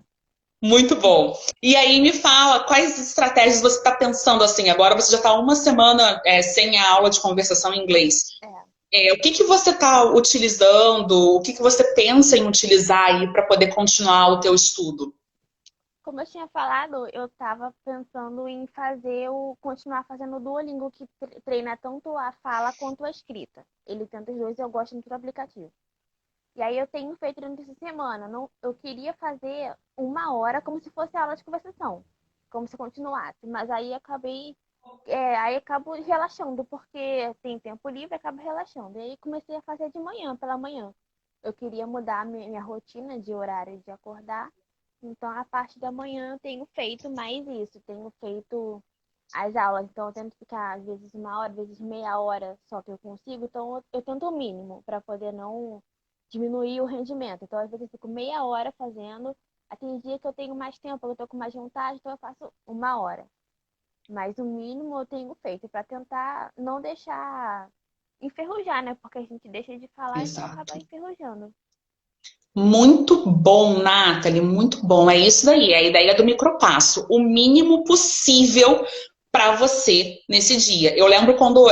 Muito bom. E aí me fala, quais estratégias você está pensando assim? Agora você já está uma semana sem a aula de conversação em inglês. O que você está utilizando? O que você pensa em utilizar aí para poder continuar o teu estudo? Como eu tinha falado, eu tava pensando em continuar fazendo o Duolingo, que treina tanto a fala quanto a escrita. Ele tenta os dois e eu gosto muito do aplicativo. E aí eu tenho feito durante essa semana. Eu queria fazer 1 hora como se fosse aula de conversação. Como se continuasse. Mas aí acabo relaxando, porque tem tempo livre, acabo relaxando. E aí comecei a fazer de manhã, pela manhã. Eu queria mudar a minha rotina de horário de acordar. Então, a parte da manhã eu tenho feito mais isso. Tenho feito as aulas. Então, eu tento ficar, às vezes, 1 hora, às vezes meia hora só que eu consigo. Então, eu tento o mínimo para poder não diminuir o rendimento. Então, às vezes, eu fico meia hora fazendo. Tem dia que eu tenho mais tempo, eu tô com mais vontade, então eu faço 1 hora. Mas o mínimo eu tenho feito para tentar não deixar enferrujar, né? Porque a gente deixa de falar, então acaba Exato. enferrujando. Muito bom, Nathalie, muito bom. É isso daí, é a ideia do micropasso. O mínimo possível para você nesse dia. Eu lembro quando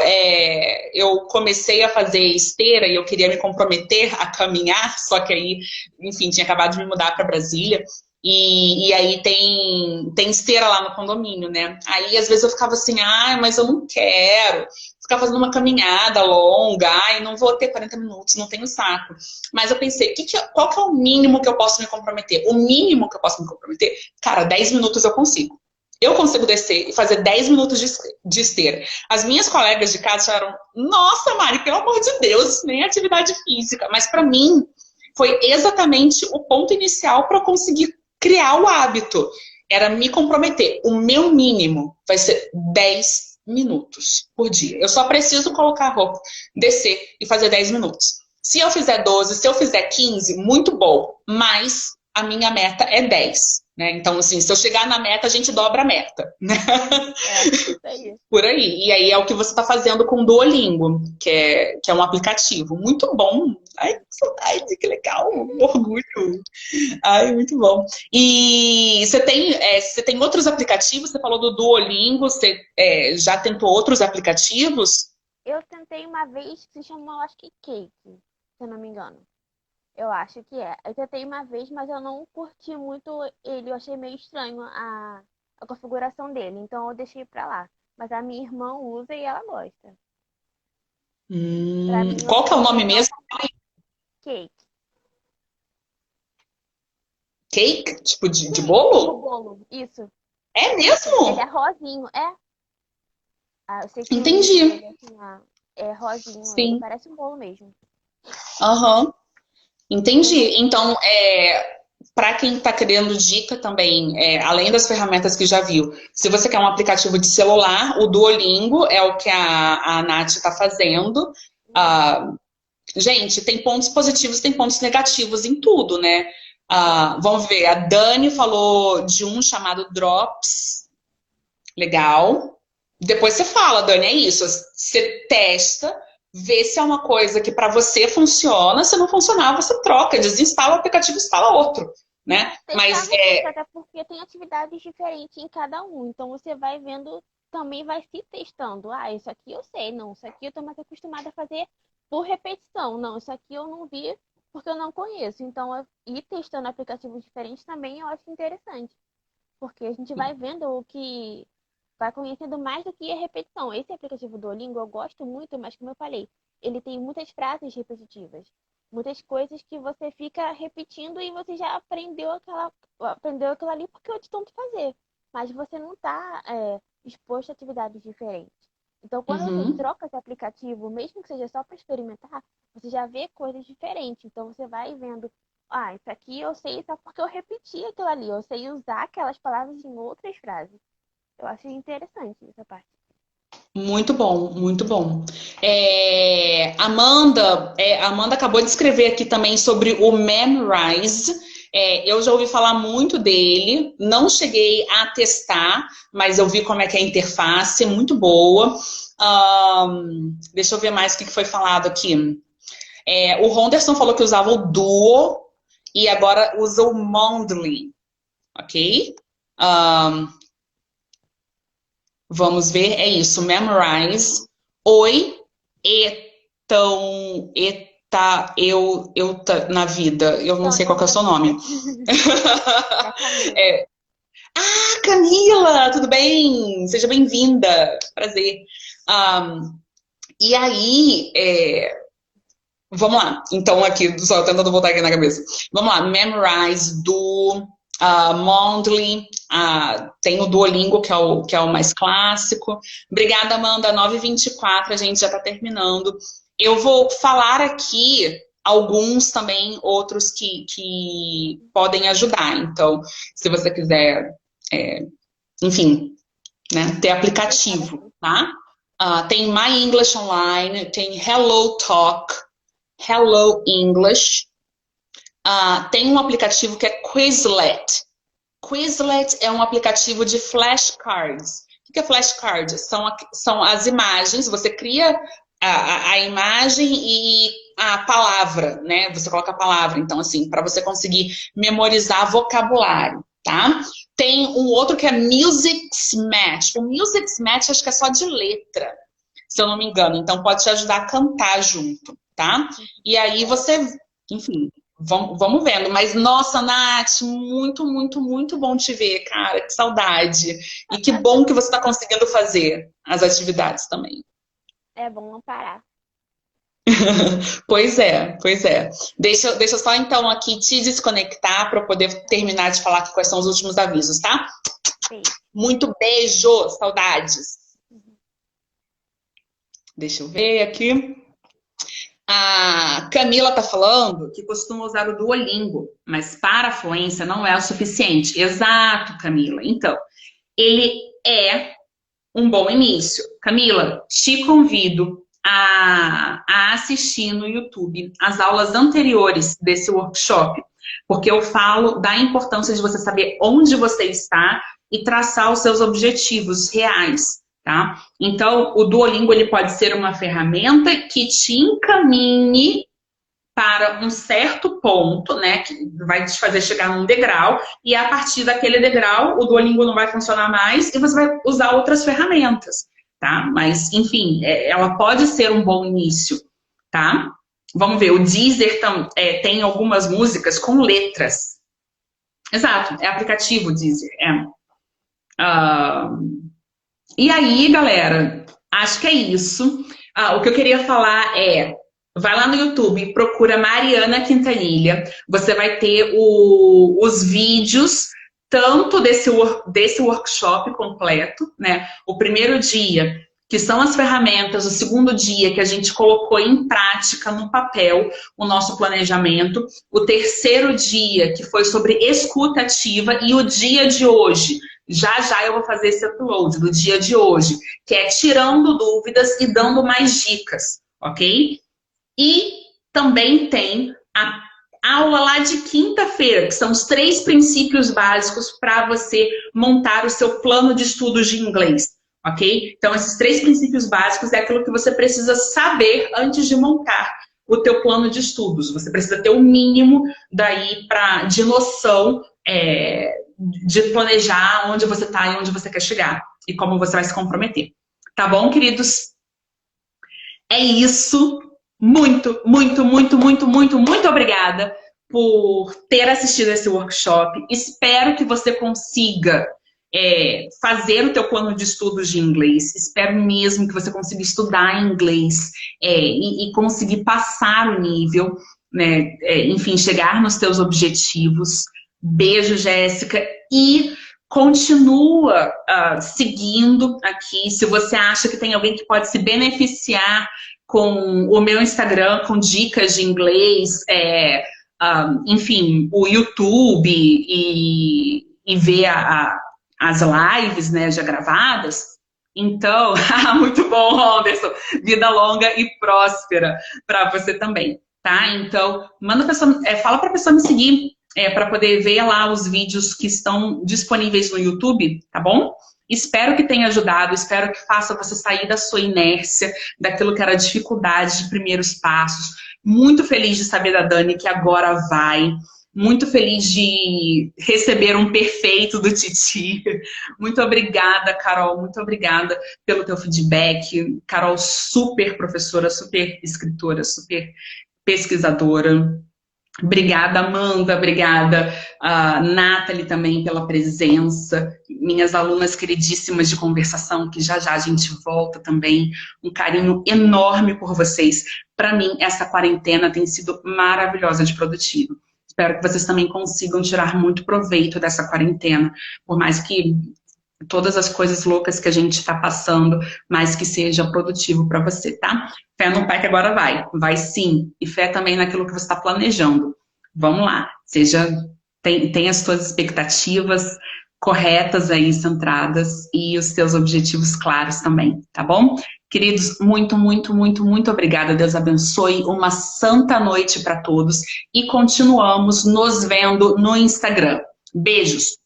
eu comecei a fazer esteira e eu queria me comprometer a caminhar, só que aí, enfim, tinha acabado de me mudar para Brasília. E aí tem esteira lá no condomínio, né? Aí às vezes eu ficava assim, mas eu não quero ficar fazendo uma caminhada longa, não vou ter 40 minutos, não tenho saco. Mas eu pensei, qual que é o mínimo que eu posso me comprometer? O mínimo que eu posso me comprometer? Cara, 10 minutos eu consigo. Eu consigo descer e fazer 10 minutos de esteira. As minhas colegas de casa falaram, nossa, Mari, pelo amor de Deus, nem atividade física. Mas para mim, foi exatamente o ponto inicial para eu conseguir criar o hábito. Era me comprometer. O meu mínimo vai ser 10 minutos por dia. Eu só preciso colocar a roupa, descer e fazer 10 minutos. Se eu fizer 12, se eu fizer 15, muito bom. Mas a minha meta é 10. Né? Então, assim, se eu chegar na meta, a gente dobra a meta. Né? Isso aí. Por aí. E aí é o que você está fazendo com o Duolingo, que é um aplicativo. Muito bom. Ai, que saudade, que legal. Que orgulho. Ai, muito bom. E você tem outros aplicativos? Você falou do Duolingo, você já tentou outros aplicativos? Eu tentei uma vez que se chamou, acho que Cake, se eu não me engano. Eu acho que é. Eu tentei uma vez, mas eu não curti muito ele. Eu achei meio estranho a configuração dele. Então eu deixei pra lá. Mas a minha irmã usa e ela gosta. Pra mim, eu Qual que é o achei nome legal mesmo? Cake. Cake? Tipo de Cake, tipo bolo? bolo. Isso. É Ele é mesmo? rosinho. Eu sei que o link Entendi. dele assim, é rosinho. Ele Sim. parece um bolo mesmo. Aham. Eu não. Entendi. Então, para quem está querendo dica também, além das ferramentas que já viu, se você quer um aplicativo de celular, o Duolingo é o que a Nath está fazendo. Ah, gente, tem pontos positivos, tem pontos negativos em tudo, né? Vamos ver, a Dani falou de um chamado Drops. Legal. Depois você fala, Dani, é isso. Você testa, vê se é uma coisa que para você funciona. Se não funcionar, você troca, desinstala o aplicativo e instala outro, né? Testar Mas não custa, até porque tem atividades diferentes em cada um. Então você vai vendo, também vai se testando. Isso aqui eu sei, não, isso aqui eu tô mais acostumada a fazer por repetição. Não, isso aqui eu não vi porque eu não conheço. Então, ir testando aplicativos diferentes também eu acho interessante. Porque a gente vai vendo o que vai conhecendo mais do que a repetição. Esse aplicativo do Duolingo eu gosto muito, mas como eu falei, ele tem muitas frases repetitivas. Muitas coisas que você fica repetindo e você já aprendeu aquilo ali porque eu de tanto fazer. Mas você não está exposto a atividades diferentes. Então, quando você uhum. troca esse aplicativo, mesmo que seja só para experimentar, você já vê coisas diferentes. Então, você vai vendo, isso aqui eu sei só porque eu repeti aquilo ali. Eu sei usar aquelas palavras em outras frases. Eu achei interessante essa parte. Muito bom, muito bom. Amanda acabou de escrever aqui também sobre o Memrise. Eu já ouvi falar muito dele, não cheguei a testar, mas eu vi como é que é a interface, muito boa. Deixa eu ver mais o que foi falado aqui. O Ronderson falou que usava o Duo e agora usa o Mondly, ok? Vamos ver, é isso, Memrise. Oi, na vida. Eu não Então, sei eu qual que é o na seu vida. nome. É a Camila. Camila, tudo bem? Seja bem-vinda. Prazer. E aí, vamos lá. Então, aqui, só tentando voltar aqui na cabeça. Vamos lá, Memrise do Mondly, tem o Duolingo, que é o mais clássico. Obrigada, Amanda. 9h24, a gente já está terminando. Eu vou falar aqui alguns também, outros que podem ajudar. Então, se você quiser, enfim, né, ter aplicativo, tá? Tem My English Online, tem Hello Talk, Hello English, Tem um aplicativo que é Quizlet. Quizlet é um aplicativo de flashcards. O que é flashcard? São as imagens, você cria a imagem e a palavra, né? Você coloca a palavra, então, assim, para você conseguir memorizar vocabulário, tá? Tem um outro que é Music Match. O Music Match acho que é só de letra, se eu não me engano. Então, pode te ajudar a cantar junto, tá? E aí você, enfim, vamos vendo. Mas, nossa, Nath, muito, muito, muito bom te ver, cara. Que saudade. E que bom que você está conseguindo fazer as atividades também. É bom não parar. Pois é, pois é. Deixa eu só então aqui te desconectar para eu poder terminar de falar aqui quais são os últimos avisos, tá? Sim. Muito beijo, saudades. Deixa eu ver aqui. A Camila tá falando que costuma usar o Duolingo, mas para a fluência não é o suficiente. Exato, Camila. Então, ele é um bom início. Camila, te convido a assistir no YouTube as aulas anteriores desse workshop, porque eu falo da importância de você saber onde você está e traçar os seus objetivos reais, tá? Então, o Duolingo ele pode ser uma ferramenta que te encaminhe para um certo ponto, né, que vai te fazer chegar num degrau, e a partir daquele degrau, o Duolingo não vai funcionar mais e você vai usar outras ferramentas, tá? Mas, enfim, ela pode ser um bom início, tá? Vamos ver, o Deezer tem algumas músicas com letras. Exato, é aplicativo Deezer, E aí, galera, acho que é isso. O que eu queria falar vai lá no YouTube, procura Mariana Quintanilha. Você vai ter os vídeos, tanto desse workshop completo, né? O primeiro dia, que são as ferramentas, o segundo dia, que a gente colocou em prática no papel o nosso planejamento, o terceiro dia, que foi sobre escuta ativa, e o dia de hoje. Já eu vou fazer esse upload do dia de hoje, que é tirando dúvidas e dando mais dicas, ok? E também tem a aula lá de quinta-feira, que são os 3 princípios básicos para você montar o seu plano de estudos de inglês, ok? Então, esses 3 princípios básicos é aquilo que você precisa saber antes de montar o teu plano de estudos. Você precisa ter o mínimo daí de noção de planejar onde você está e onde você quer chegar e como você vai se comprometer. Tá bom, queridos? É isso. Muito, muito, muito, muito, muito, muito obrigada por ter assistido esse workshop. Espero que você consiga fazer o teu plano de estudos de inglês. Espero mesmo que você consiga estudar em inglês e conseguir passar o nível, né? Enfim, chegar nos teus objetivos. Beijo, Jéssica. E continua seguindo aqui. Se você acha que tem alguém que pode se beneficiar com o meu Instagram, com dicas de inglês, enfim, o YouTube e ver as lives, né, já gravadas. Então, muito bom, Anderson. Vida longa e próspera para você também, tá? Então, fala para a pessoa me seguir para poder ver lá os vídeos que estão disponíveis no YouTube, tá bom? Espero que tenha ajudado, espero que faça você sair da sua inércia, daquilo que era dificuldade de primeiros passos. Muito feliz de saber da Dani que agora vai. Muito feliz de receber um perfeito do Titi. Muito obrigada, Carol. Muito obrigada pelo teu feedback. Carol, super professora, super escritora, super pesquisadora. Obrigada, Amanda, obrigada, Nathalie também pela presença, minhas alunas queridíssimas de conversação, que já a gente volta também, um carinho enorme por vocês. Para mim, essa quarentena tem sido maravilhosa de produtivo. Espero que vocês também consigam tirar muito proveito dessa quarentena, por mais que todas as coisas loucas que a gente está passando, mas que seja produtivo para você, tá? Fé no Pai que agora vai sim, e fé também naquilo que você está planejando. Vamos lá, tem as suas expectativas corretas aí, centradas, e os seus objetivos claros também, tá bom? Queridos, muito, muito, muito, muito obrigada. Deus abençoe. Uma santa noite para todos. E continuamos nos vendo no Instagram. Beijos!